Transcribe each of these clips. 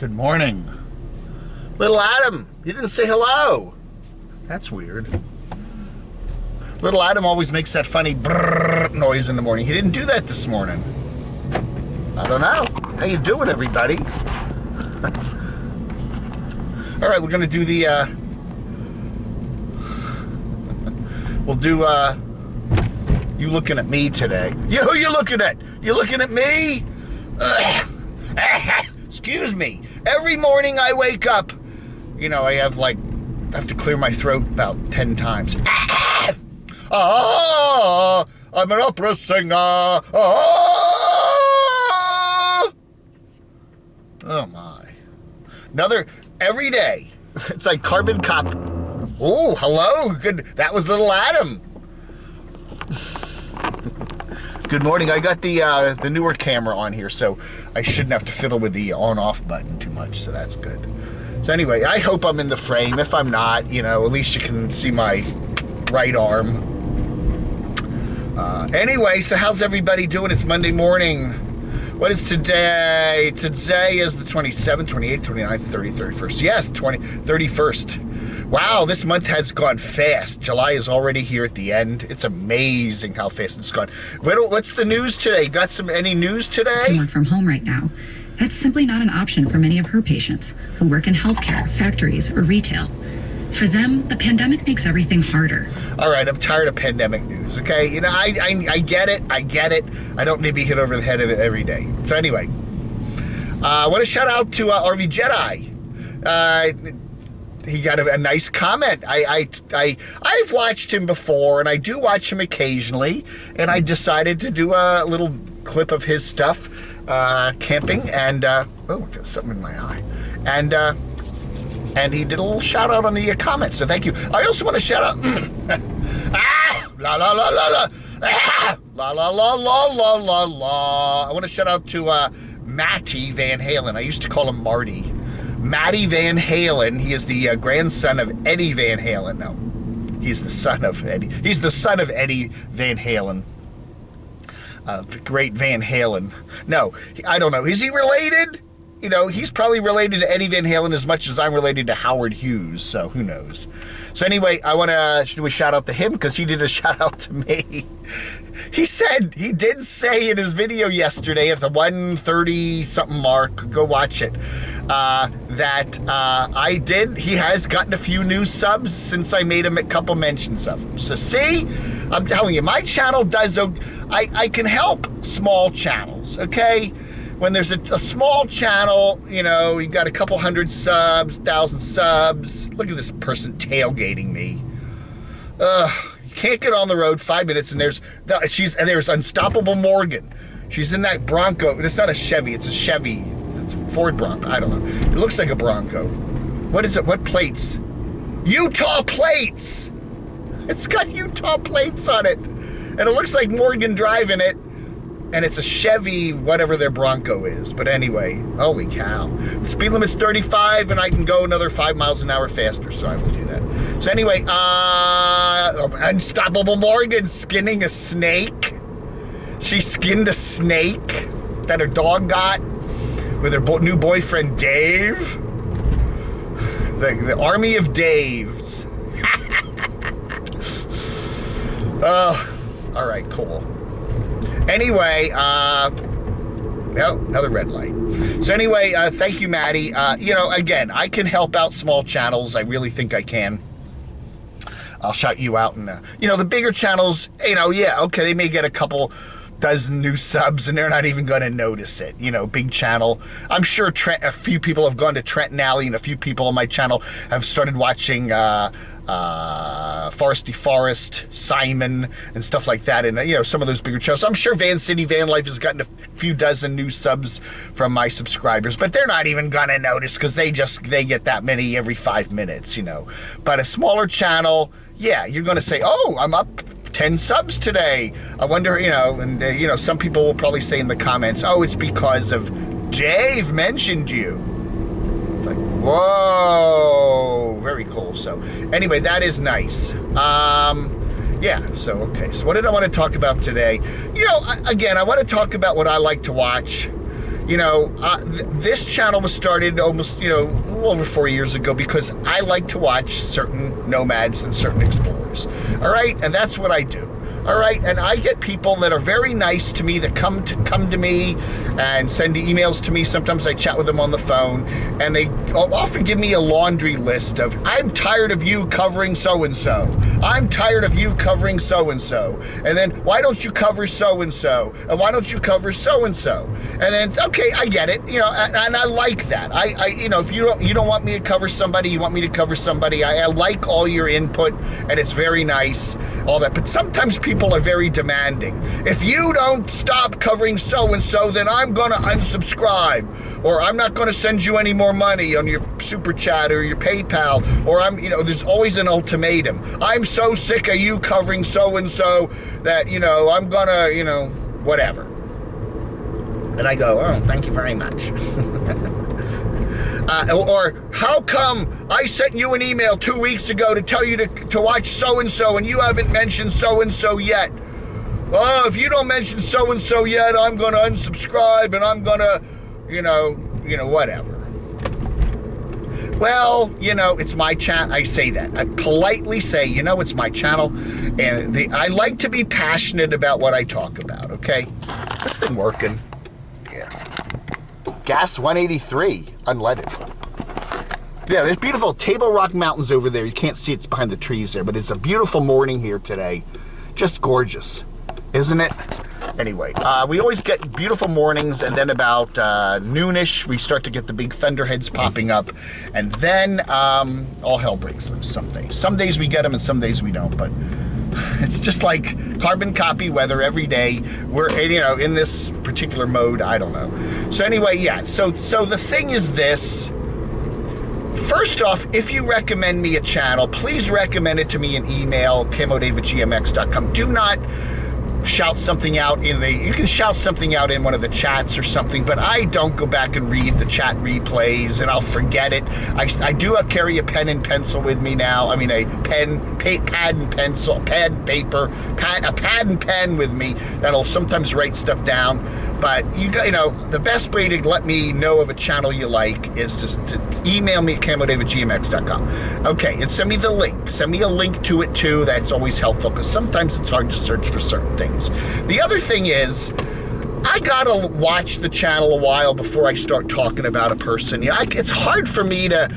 Good morning. Little Adam, you didn't say hello. That's weird. Little Adam always makes that funny brrrr noise in the morning. He didn't do that this morning. I don't know. How you doing, everybody? All right, we're going to do the, we'll do, you looking at me today. You, who you looking at? You looking at me? Excuse me. Every morning I wake up, you know, I have to clear my throat about 10 times. I'm an opera singer. Oh my. Every day. It's like carbon copy. Oh, hello. Good. That was little Adam. Good morning. I got the newer camera on here, so I shouldn't have to fiddle with the on-off button too much, so that's good. So anyway, I hope I'm in the frame. If I'm not, you know, at least you can see my right arm. Anyway, so how's everybody doing? It's Monday morning. What is today? Today is the 27th, 28th, 29th, 30th, 31st. Yes, 31st. Wow, this month has gone fast. July is already here at the end. It's amazing how fast it's gone. What's the news today? Got any news today? I work from home right now. That's simply not an option for many of her patients who work in healthcare, factories, or retail. For them, the pandemic makes everything harder. All right, I'm tired of pandemic news, okay? You know, I get it. I get it. I don't need to be hit over the head of it every day. So anyway, I want to shout out to RV Jedi. He got a nice comment. I've watched him before, and I do watch him occasionally, and I decided to do a little clip of his stuff, camping, and, oh, I got something in my eye. And he did a little shout out on the comments, so thank you. I also want to shout out, la la la la la, la la la la la la la. I want to shout out to Matty Van Halen. I used to call him Marty. Matty Van Halen. He is the grandson of Eddie Van Halen. No, he's the son of Eddie. He's the son of Eddie Van Halen. The great Van Halen. No, I don't know. Is he related? You know, he's probably related to Eddie Van Halen as much as I'm related to Howard Hughes, so who knows. So anyway, I want to do a shout out to him because he did a shout out to me. He did say in his video yesterday at the 1:30 something mark, go watch it, that he has gotten a few new subs since I made him a couple mentions of them. So see, I'm telling you, my channel does, I can help small channels, okay? When there's a small channel, you know, you got a couple hundred subs, 1,000 subs. Look at this person tailgating me. You can't get on the road 5 minutes, and there's Unstoppable Morgan. She's in that Bronco. It's not a Chevy, it's a Chevy. It's a Ford Bronco, I don't know. It looks like a Bronco. What is it? What plates? Utah plates! It's got Utah plates on it. And it looks like Morgan driving it. And it's a Chevy, whatever their Bronco is. But anyway, holy cow. The speed limit's 35, and I can go another 5 miles an hour faster, so I will do that. So anyway, Unstoppable Morgan skinning a snake. She skinned a snake that her dog got with her new boyfriend, Dave. The army of Daves. Oh, all right, cool. Anyway, another red light. So anyway, thank you, Maddie. You know, again, I can help out small channels. I really think I can. I'll shout you out. And, you know, the bigger channels, you know, yeah, okay, they may get a couple dozen new subs and they're not even going to notice it. You know, big channel. I'm sure a few people have gone to Trenton Alley, and a few people on my channel have started watching Foresty Forest, Simon, and stuff like that, and you know, some of those bigger channels. I'm sure Van City Van Life has gotten a few dozen new subs from my subscribers, but they're not even gonna notice because they get that many every 5 minutes, you know. But a smaller channel, yeah, you're gonna say, oh, I'm up 10 subs today. I wonder, you know, and you know, some people will probably say in the comments, oh, it's because of Dave mentioned you. It's like, whoa, very cool. So anyway, that is nice. Yeah, so okay, so what did I want to talk about today? You know, again, I want to talk about what I like to watch. You know, this channel was started almost, you know, a little over 4 years ago because I like to watch certain nomads and certain explorers. All right, and that's what I do. All right, and I get people that are very nice to me that come to me and send emails to me. Sometimes I chat with them on the phone, and they often give me a laundry list of, I'm tired of you covering so-and-so. I'm tired of you covering so-and-so. And then, why don't you cover so-and-so? And why don't you cover so-and-so? And then, okay, I get it, you know, and I like that. I you know, if you don't want me to cover somebody, you want me to cover somebody. I like all your input, and it's very nice, all that. But sometimes people are very demanding. If you don't stop covering so-and-so, then I'm gonna unsubscribe, or I'm not gonna send you any more money on your super chat or your PayPal, or I'm, you know, there's always an ultimatum. I'm so sick of you covering so-and-so that, you know, I'm gonna, you know, whatever. And I go, oh, thank you very much. Or how come I sent you an email 2 weeks ago to tell you to watch so-and-so and you haven't mentioned so-and-so yet? Oh, if you don't mention so-and-so yet, I'm going to unsubscribe and I'm going to, you know, whatever. Well, you know, it's my channel. I say that. I politely say, you know, it's my channel. And I like to be passionate about what I talk about, okay? This thing working. Yeah. Gas 183, unleaded. Yeah, there's beautiful Table Rock Mountains over there. You can't see it's behind the trees there, but it's a beautiful morning here today. Just gorgeous, isn't it? Anyway, we always get beautiful mornings, and then about noonish, we start to get the big thunderheads popping up, and then all hell breaks loose some days. Some days we get them, and some days we don't, but it's just like carbon copy weather every day. We're, you know, in this particular mode, I don't know. So anyway, yeah, so the thing is this. First off, if you recommend me a channel, please recommend it to me in email, camodave@gmx.com. Do not shout something out in the, you can shout something out in one of the chats or something, but I don't go back and read the chat replays, and I'll forget it. I do carry a pen and pencil with me now. I mean, a pad and pencil, pad and paper, a pad and pen with me that'll sometimes write stuff down. But you know, the best way to let me know of a channel you like is just to email me at camodave@gmx.com. Okay, and send me the link. Send me a link to it too. That's always helpful because sometimes it's hard to search for certain things. The other thing is, I gotta watch the channel a while before I start talking about a person. You know, it's hard for me to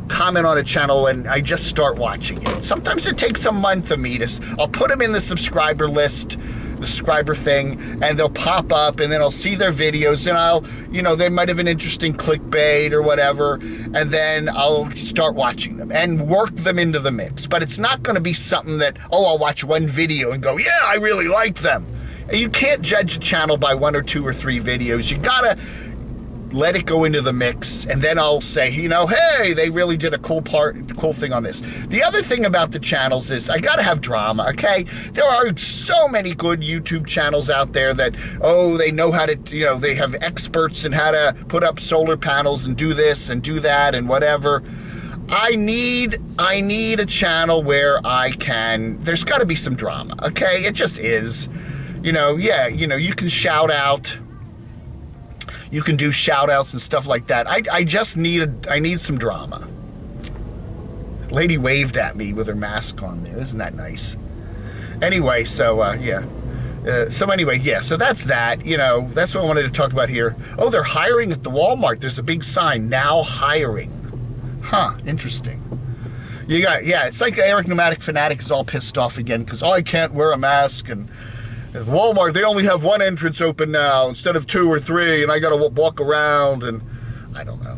comment on a channel when I just start watching it. Sometimes it takes a month of me to, I'll put them in the subscriber list, the subscriber thing, and they'll pop up, and then I'll see their videos, and I'll, you know, they might have an interesting clickbait or whatever, and then I'll start watching them and work them into the mix. But it's not going to be something that, oh, I'll watch one video and go, yeah, I really like them. And you can't judge a channel by 1 or 2 or 3 videos. You gotta let it go into the mix, and then I'll say, you know, hey, they really did a cool thing on this. The other thing about the channels is I gotta have drama, okay? There are so many good YouTube channels out there that, oh, they know how to, you know, they have experts in how to put up solar panels and do this and do that and whatever. I need a channel where I can, there's gotta be some drama, okay? It just is. You know, yeah, you know, you can shout out. You can do shout outs and stuff like that. I just need some drama. Lady waved at me with her mask on there. Isn't that nice? Anyway, so yeah. So anyway, yeah, so that's that. You know, that's what I wanted to talk about here. Oh, they're hiring at the Walmart. There's a big sign, now hiring. Huh, interesting. You got, yeah, it's like Eric Nomadic Fanatic is all pissed off again because, oh, I can't wear a mask, and at Walmart, they only have 1 entrance open now instead of 2 or 3, and I gotta walk around, and I don't know.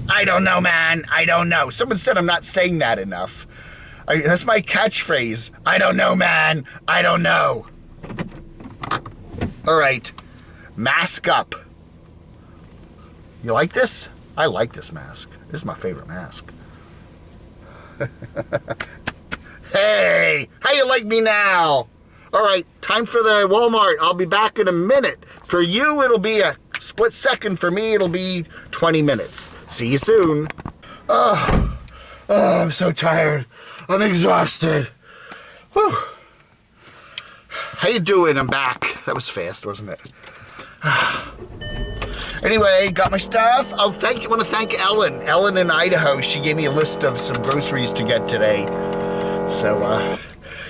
I don't know, man. I don't know. Someone said I'm not saying that enough. That's my catchphrase. I don't know, man. I don't know. All right. Mask up. You like this? I like this mask. This is my favorite mask. Hey, how you like me now? All right, time for the Walmart. I'll be back in a minute. For you, it'll be a split second. For me, it'll be 20 minutes. See you soon. Oh, I'm so tired. I'm exhausted. Whew. How you doing? I'm back. That was fast, wasn't it? Anyway, got my stuff. Oh, I want to thank Ellen. Ellen in Idaho, she gave me a list of some groceries to get today. So,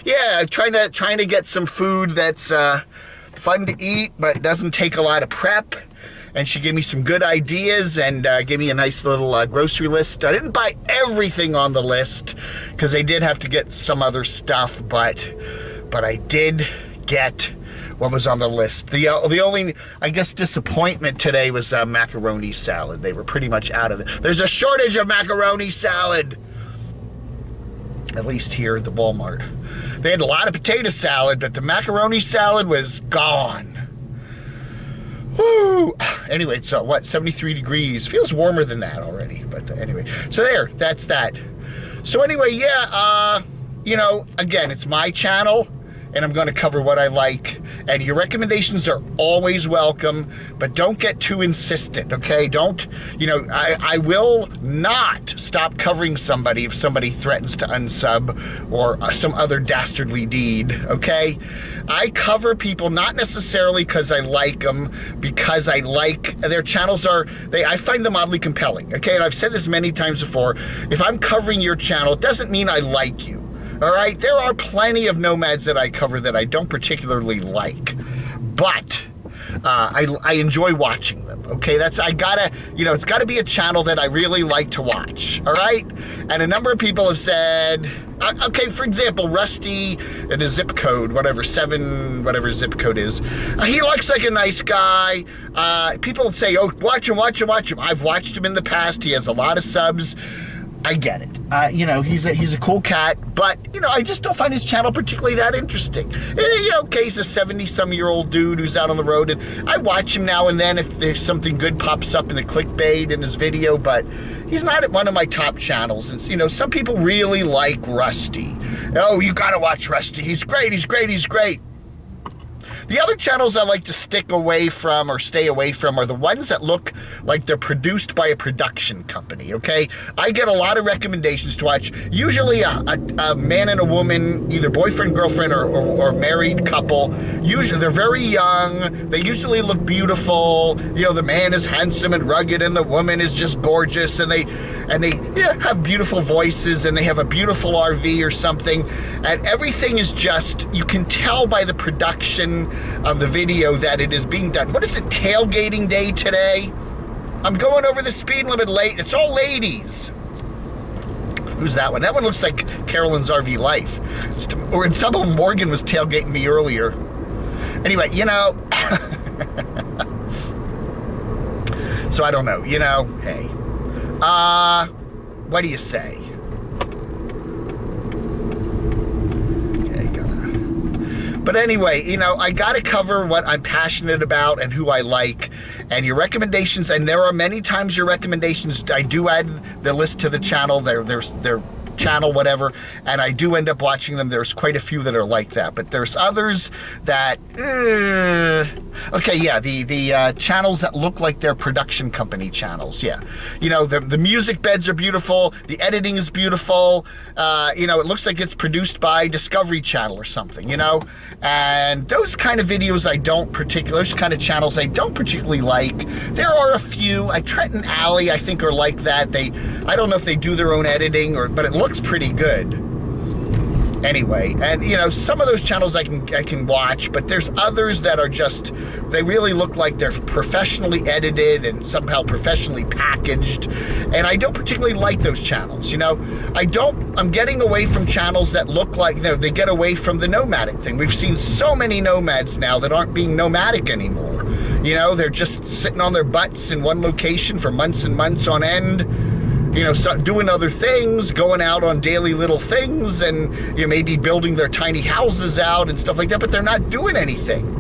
yeah, trying to get some food that's fun to eat, but doesn't take a lot of prep. And she gave me some good ideas and gave me a nice little grocery list. I didn't buy everything on the list because I did have to get some other stuff, but I did get what was on the list. The only, I guess, disappointment today was macaroni salad. They were pretty much out of it. There's a shortage of macaroni salad, at least here at the Walmart. They had a lot of potato salad, but the macaroni salad was gone. Woo! Anyway, so what, 73 degrees. Feels warmer than that already, but anyway. So there, that's that. So anyway, yeah, you know, again, it's my channel, and I'm going to cover what I like. And your recommendations are always welcome, but don't get too insistent, okay? Don't, you know, I will not stop covering somebody if somebody threatens to unsub or some other dastardly deed, okay? I cover people not necessarily because I like them, because I like their channels I find them oddly compelling, okay? And I've said this many times before. If I'm covering your channel, it doesn't mean I like you. All right, there are plenty of nomads that I cover that I don't particularly like, but I enjoy watching them. Okay, it's gotta be a channel that I really like to watch. All right, and a number of people have said, okay, for example, Rusty and his zip code, whatever zip code is, he looks like a nice guy. People say, oh, watch him. I've watched him in the past. He has a lot of subs. I get it. You know, he's a cool cat, but, you know, I just don't find his channel particularly that interesting. You know, okay, he's a 70-some-year-old dude who's out on the road, and I watch him now and then if there's something good pops up in the clickbait in his video, but he's not at one of my top channels. And, you know, some people really like Rusty. Oh, you gotta watch Rusty. He's great. The other channels I like to stick away from or stay away from are the ones that look like they're produced by a production company, okay? I get a lot of recommendations to watch, usually a man and a woman, either boyfriend, girlfriend, or married couple. Usually, they're very young, they usually look beautiful, you know, the man is handsome and rugged and the woman is just gorgeous, and they have beautiful voices, and they have a beautiful RV or something, and everything is just, you can tell by the production of the video that it is being done. What is it, tailgating day today? I'm going over the speed limit late. It's all ladies. Who's that one? That one looks like Carolyn's RV Life. Or in some of them, Morgan was tailgating me earlier. Anyway, you know. So I don't know, you know, hey. What do you say? But anyway, you know, I got to cover what I'm passionate about and who I like, and your recommendations, and there are many times your recommendations, I do add the list to the channel, their channel, whatever, and I do end up watching them. There's quite a few that are like that, but there's others that, okay, yeah, the channels that look like they're production company channels, yeah. You know, the music beds are beautiful, the editing is beautiful, you know, it looks like it's produced by Discovery Channel or something, you know, and those kind of videos those kind of channels I don't particularly like. There are a few, Trent and Allie, I think, are like that. I don't know if they do their own editing, but it looks pretty good. Anyway, and you know, some of those channels I can watch, but there's others that are just, they really look like they're professionally edited and somehow professionally packaged, and I don't particularly like those channels, you know. I'm getting away from channels that look like, you know, they get away from the nomadic thing. We've seen so many nomads now that aren't being nomadic anymore. You know, they're just sitting on their butts in one location for months and months on end. You know, doing other things, going out on daily little things, and, you know, maybe building their tiny houses out and stuff like that, but they're not doing anything.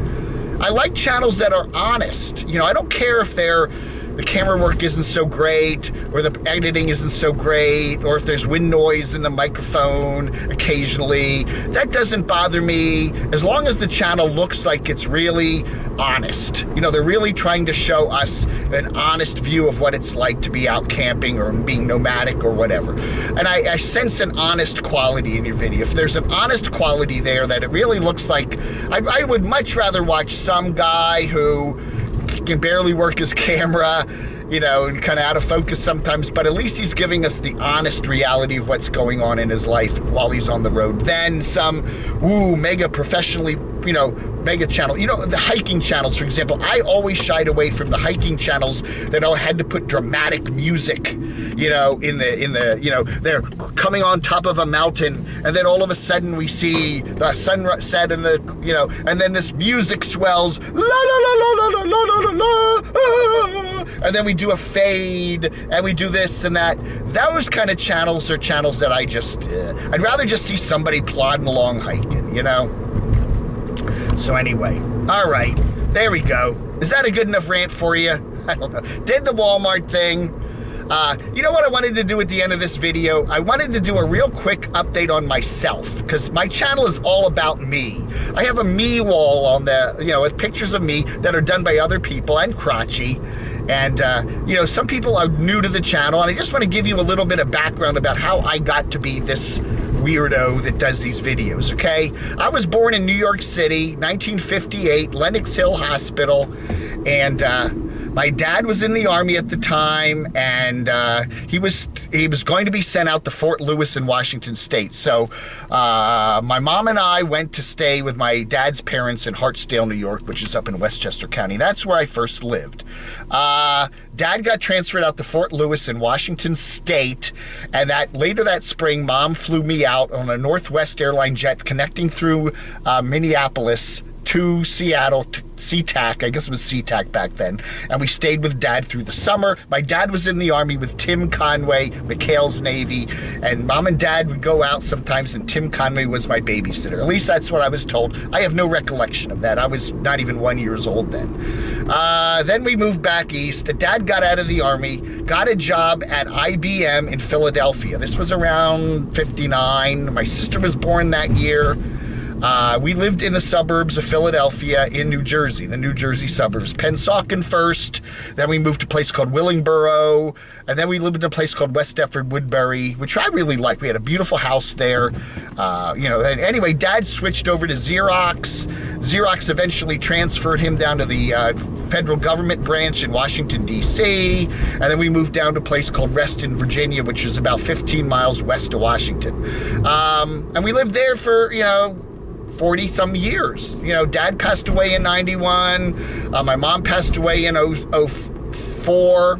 I like channels that are honest. You know, I don't care if the camera work isn't so great, or the editing isn't so great, or if there's wind noise in the microphone occasionally. That doesn't bother me, as long as the channel looks like it's really honest. You know, they're really trying to show us an honest view of what it's like to be out camping or being nomadic or whatever. And I sense an honest quality in your video. If there's an honest quality there that it really looks like, I would much rather watch some guy who can barely work his camera, you know, and kind of out of focus sometimes, but at least he's giving us the honest reality of what's going on in his life while he's on the road. Then some, mega professionally, you know, mega channel. You know, the hiking channels, for example, I always shied away from the hiking channels that all had to put dramatic music, you know, in the, you know, they're coming on top of a mountain, and then all of a sudden we see the sunset and the, you know, and then this music swells, la la la la la la la la la, and then we do a fade, and we do this and that. Those kind of channels are channels that I just, I'd rather just see somebody plodding along hiking, you know? So anyway, all right, there we go. Is that a good enough rant for you? I don't know. Did the Walmart thing. You know what I wanted to do at the end of this video? I wanted to do a real quick update on myself, because my channel is all about me. I have a me wall on the, you know, with pictures of me that are done by other people and crotchy. And, you know, some people are new to the channel, and I just want to give you a little bit of background about how I got to be this weirdo that does these videos, okay? I was born in New York City, 1958, Lenox Hill Hospital, and my dad was in the Army at the time, and he was going to be sent out to Fort Lewis in Washington State. So my mom and I went to stay with my dad's parents in Hartsdale, New York, which is up in Westchester County. That's where I first lived. Dad got transferred out to Fort Lewis in Washington State, and later that spring, Mom flew me out on a Northwest airline jet connecting through Minneapolis to Seattle, to SeaTac, I guess it was SeaTac back then, and we stayed with Dad through the summer. My dad was in the Army with Tim Conway, McHale's Navy, and Mom and Dad would go out sometimes, and Tim Conway was my babysitter. At least that's what I was told. I have no recollection of that. I was not even 1 year old then. Then we moved back east. Dad got out of the Army, got a job at IBM in Philadelphia. This was around 59. My sister was born that year. We lived in the suburbs of Philadelphia in New Jersey, the New Jersey suburbs. Pennsauken first, then we moved to a place called Willingboro, and then we lived in a place called West Deptford Woodbury, which I really liked. We had a beautiful house there. You know, and anyway, Dad switched over to Xerox. Xerox eventually transferred him down to the federal government branch in Washington, D.C., and then we moved down to a place called Reston, Virginia, which is about 15 miles west of Washington. And we lived there for, you know, 40 some years. You know, Dad passed away in 91. My mom passed away in 04.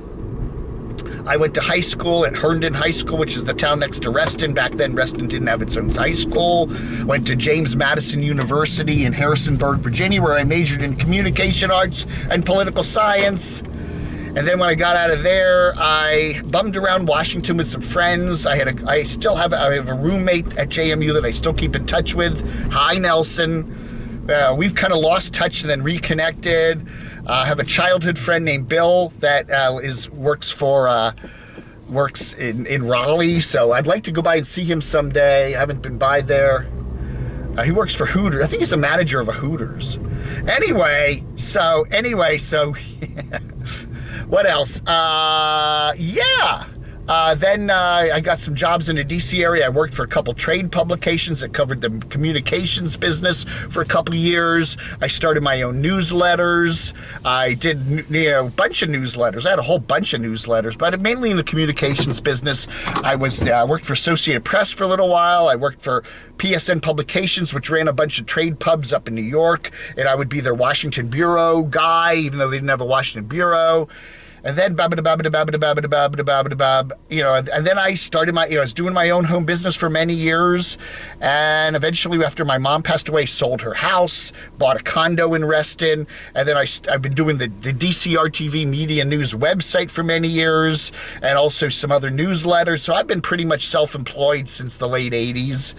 I went to high school at Herndon High School, which is the town next to Reston. Back then, Reston didn't have its own high school. Went to James Madison University in Harrisonburg, Virginia, where I majored in communication arts and political science. And then when I got out of there, I bummed around Washington with some friends. I have a roommate at JMU that I still keep in touch with. Hi, Nelson. We've kind of lost touch and then reconnected. I have a childhood friend named Bill that works in Raleigh. So I'd like to go by and see him someday. I haven't been by there. He works for Hooters. I think he's a manager of a Hooters. Anyway, so what else? Then I got some jobs in the DC area. I worked for a couple trade publications that covered the communications business for a couple years. I started my own newsletters. I did, you know, a bunch of newsletters. I had a whole bunch of newsletters, but mainly in the communications business. I worked for Associated Press for a little while. I worked for PSN Publications, which ran a bunch of trade pubs up in New York, and I would be their Washington Bureau guy, even though they didn't have a Washington Bureau. And then, you know, and then I started I was doing my own home business for many years. And eventually, after my mom passed away, sold her house, bought a condo in Reston. And then I've been doing the DCR TV Media News website for many years, and also some other newsletters. So I've been pretty much self-employed since the late 80s.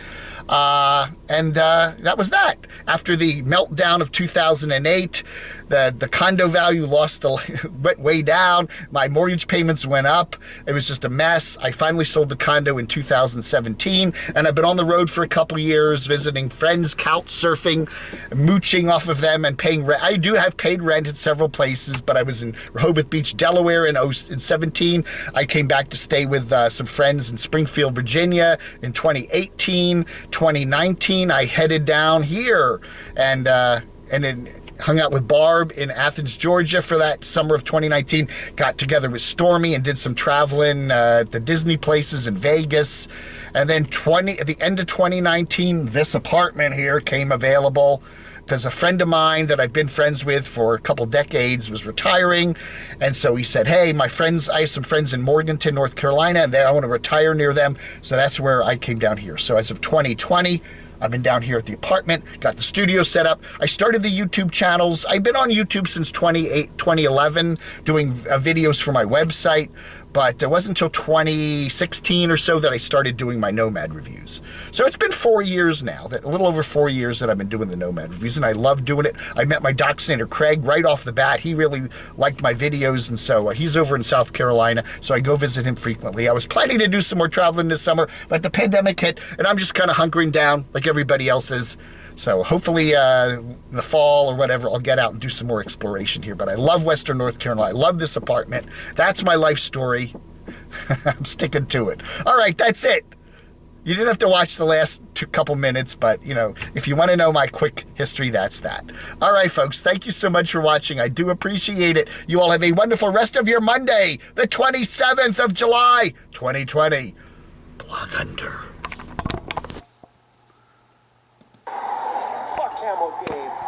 And that was that. After the meltdown of 2008, the condo value went way down. My mortgage payments went up. It was just a mess. I finally sold the condo in 2017, and I've been on the road for a couple years, visiting friends, couch surfing, mooching off of them, and paying rent. I do have paid rent at several places, but I was in Rehoboth Beach, Delaware in 17. I came back to stay with some friends in Springfield, Virginia in 2018. 2019, I headed down here, and hung out with Barb in Athens, Georgia for that summer of 2019. Got together with Stormy and did some traveling at the Disney places in Vegas. And then at the end of 2019, this apartment here came available because a friend of mine that I've been friends with for a couple decades was retiring. And so he said, hey, I have some friends in Morganton, North Carolina, and I want to retire near them. So that's where I came down here. So as of 2020, I've been down here at the apartment, got the studio set up. I started the YouTube channels. I've been on YouTube since 2011, doing videos for my website, but it wasn't until 2016 or so that I started doing my Nomad reviews. So it's been 4 years now, a little over 4 years that I've been doing the Nomad reviews, and I love doing it. I met my dachshund Craig right off the bat. He really liked my videos, and so he's over in South Carolina, so I go visit him frequently. I was planning to do some more traveling this summer, but the pandemic hit, and I'm just kind of hunkering down like everybody else is. So hopefully the fall or whatever, I'll get out and do some more exploration here. But I love Western North Carolina. I love this apartment. That's my life story. I'm sticking to it. All right, that's it. You didn't have to watch the last couple minutes, but, you know, if you want to know my quick history, that's that. All right, folks, thank you so much for watching. I do appreciate it. You all have a wonderful rest of your Monday, the 27th of July, 2020. Blog Hunter. Fuck Camo Dave.